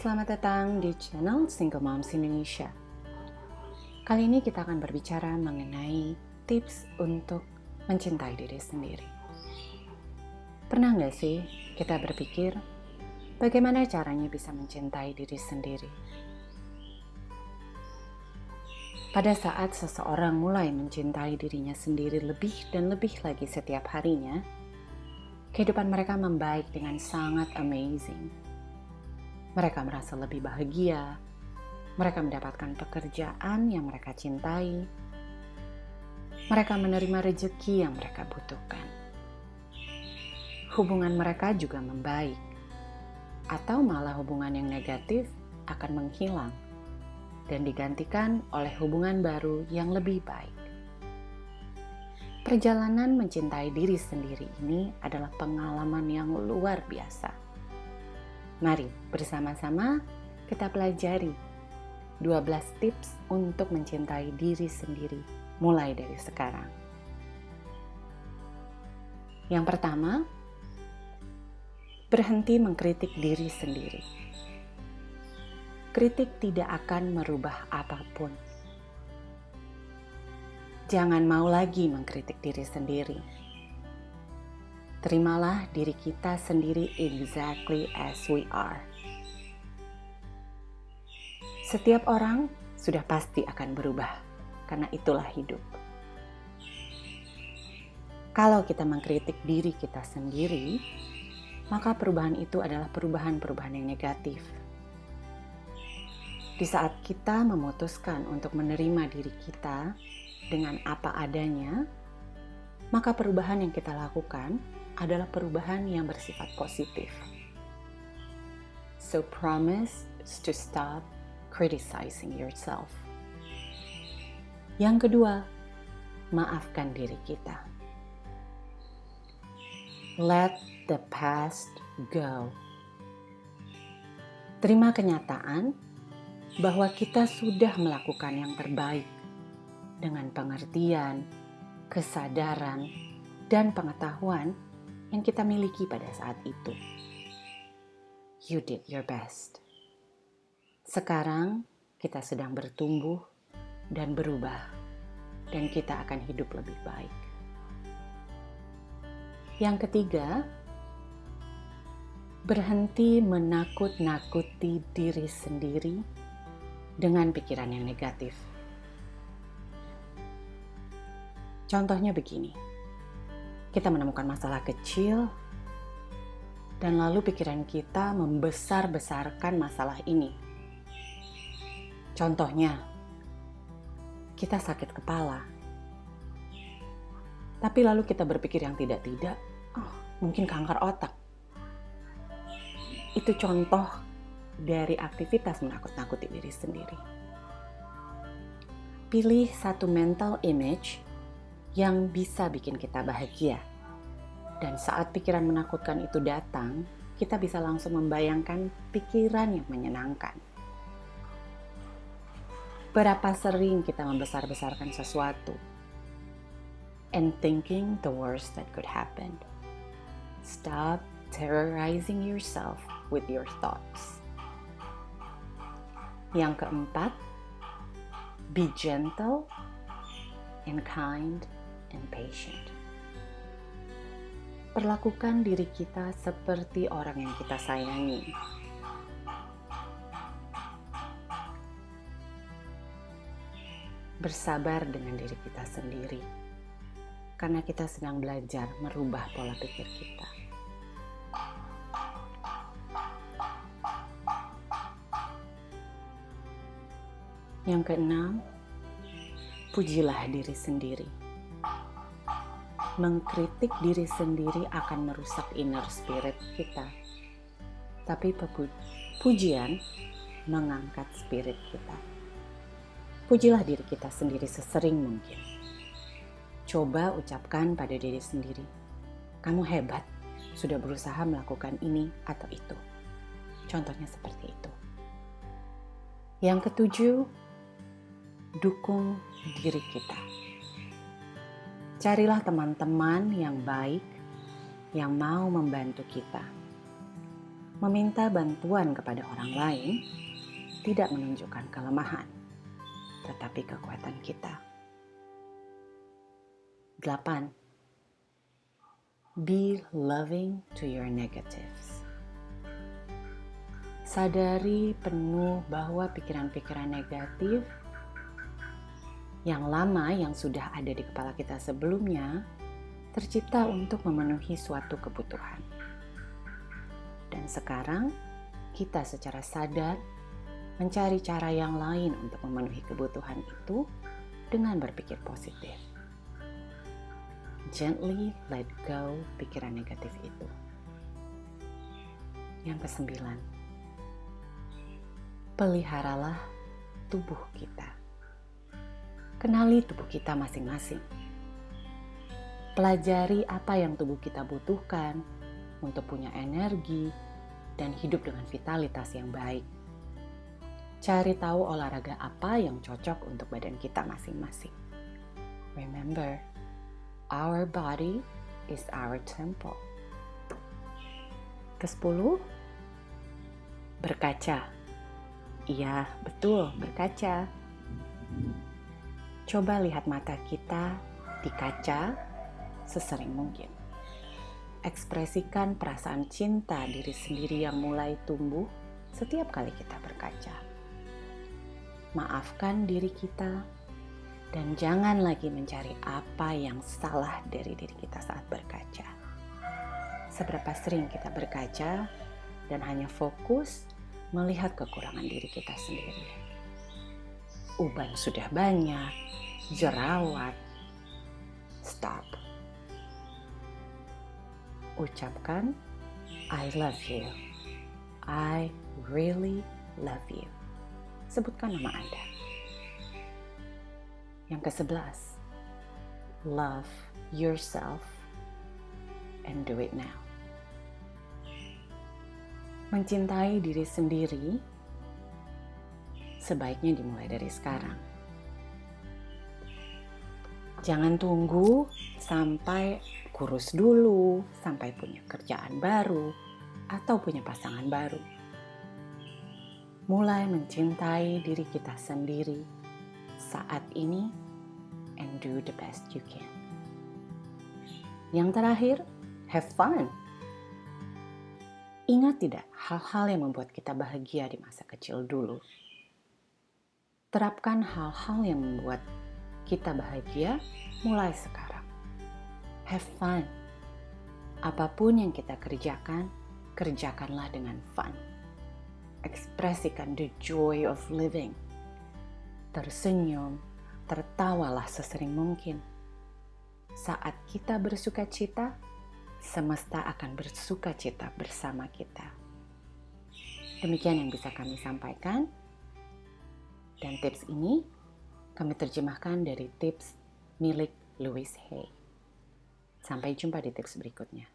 Selamat datang di channel Single Moms Indonesia. Kali ini kita akan berbicara mengenai tips untuk mencintai diri sendiri. Pernah nggak sih kita berpikir bagaimana caranya bisa mencintai diri sendiri? Pada saat seseorang mulai mencintai dirinya sendiri lebih dan lebih lagi setiap harinya, kehidupan mereka membaik dengan sangat amazing. Mereka merasa lebih bahagia, mereka mendapatkan pekerjaan yang mereka cintai, mereka menerima rezeki yang mereka butuhkan. Hubungan mereka juga membaik, atau malah hubungan yang negatif akan menghilang dan digantikan oleh hubungan baru yang lebih baik. Perjalanan mencintai diri sendiri ini adalah pengalaman yang luar biasa. Mari bersama-sama kita pelajari 12 tips untuk mencintai diri sendiri mulai dari sekarang. Yang pertama, berhenti mengkritik diri sendiri. Kritik tidak akan merubah apapun. Jangan mau lagi mengkritik diri sendiri. Terimalah diri kita sendiri exactly as we are. Setiap orang sudah pasti akan berubah, karena itulah hidup. Kalau kita mengkritik diri kita sendiri, maka perubahan itu adalah perubahan-perubahan yang negatif. Di saat kita memutuskan untuk menerima diri kita dengan apa adanya, maka perubahan yang kita lakukan adalah perubahan yang bersifat positif. So promise to stop criticizing yourself. Yang kedua, maafkan diri kita. Let the past go. Terima kenyataan bahwa kita sudah melakukan yang terbaik dengan pengertian, kesadaran, dan pengetahuan yang kita miliki pada saat itu. You did your best. Sekarang kita sedang bertumbuh dan berubah, dan kita akan hidup lebih baik. Yang ketiga, berhenti menakut-nakuti diri sendiri dengan pikiran yang negatif. Contohnya begini. Kita menemukan masalah kecil, dan lalu pikiran kita membesar-besarkan masalah ini. Contohnya, kita sakit kepala. Tapi lalu kita berpikir yang tidak-tidak, mungkin kanker otak. Itu contoh dari aktivitas menakut-nakuti diri sendiri. Pilih satu mental image yang bisa bikin kita bahagia. Dan saat pikiran menakutkan itu datang, kita bisa langsung membayangkan pikiran yang menyenangkan. Berapa sering kita membesar-besarkan sesuatu and thinking the worst that could happen. Stop terrorizing yourself with your thoughts. Yang keempat, be gentle and kind and patient. Perlakukan diri kita seperti orang yang kita sayangi. Bersabar dengan diri kita sendiri, karena kita sedang belajar merubah pola pikir kita. Yang keenam, pujilah diri sendiri. Mengkritik diri sendiri akan merusak inner spirit kita. Tapi pujian mengangkat spirit kita. Pujilah diri kita sendiri sesering mungkin. Coba ucapkan pada diri sendiri, kamu hebat, sudah berusaha melakukan ini atau itu. Contohnya seperti itu. Yang ketujuh, dukung diri kita. Carilah teman-teman yang baik, yang mau membantu kita. Meminta bantuan kepada orang lain tidak menunjukkan kelemahan, tetapi kekuatan kita. 8. Be loving to your negatives. Sadari penuh bahwa pikiran-pikiran negatif yang lama yang sudah ada di kepala kita sebelumnya tercipta untuk memenuhi suatu kebutuhan. Dan sekarang kita secara sadar mencari cara yang lain untuk memenuhi kebutuhan itu dengan berpikir positif. Gently let go pikiran negatif itu. Yang kesembilan, peliharalah tubuh kita. Kenali tubuh kita masing-masing. Pelajari apa yang tubuh kita butuhkan untuk punya energi dan hidup dengan vitalitas yang baik. Cari tahu olahraga apa yang cocok untuk badan kita masing-masing. Remember, our body is our temple. Ke-10, berkaca. Iya, betul, berkaca. Coba lihat mata kita di kaca sesering mungkin. Ekspresikan perasaan cinta diri sendiri yang mulai tumbuh setiap kali kita berkaca. Maafkan diri kita dan jangan lagi mencari apa yang salah dari diri kita saat berkaca. Seberapa sering kita berkaca dan hanya fokus melihat kekurangan diri kita sendiri. Uban sudah banyak, jerawat. Stop. Ucapkan, I love you. I really love you. Sebutkan nama Anda. Yang ke-11, love yourself and do it now. Mencintai diri sendiri sebaiknya dimulai dari sekarang. Jangan tunggu sampai kurus dulu, sampai punya kerjaan baru, atau punya pasangan baru. Mulai mencintai diri kita sendiri saat ini and do the best you can. Yang terakhir, have fun. Ingat tidak hal-hal yang membuat kita bahagia di masa kecil dulu? Terapkan hal-hal yang membuat kita bahagia mulai sekarang. Have fun. Apapun yang kita kerjakan, kerjakanlah dengan fun. Ekspresikan the joy of living. Tersenyum, tertawalah sesering mungkin. Saat kita bersuka cita, semesta akan bersuka cita bersama kita. Demikian yang bisa kami sampaikan. Dan tips ini kami terjemahkan dari tips milik Louise Hay. Sampai jumpa di tips berikutnya.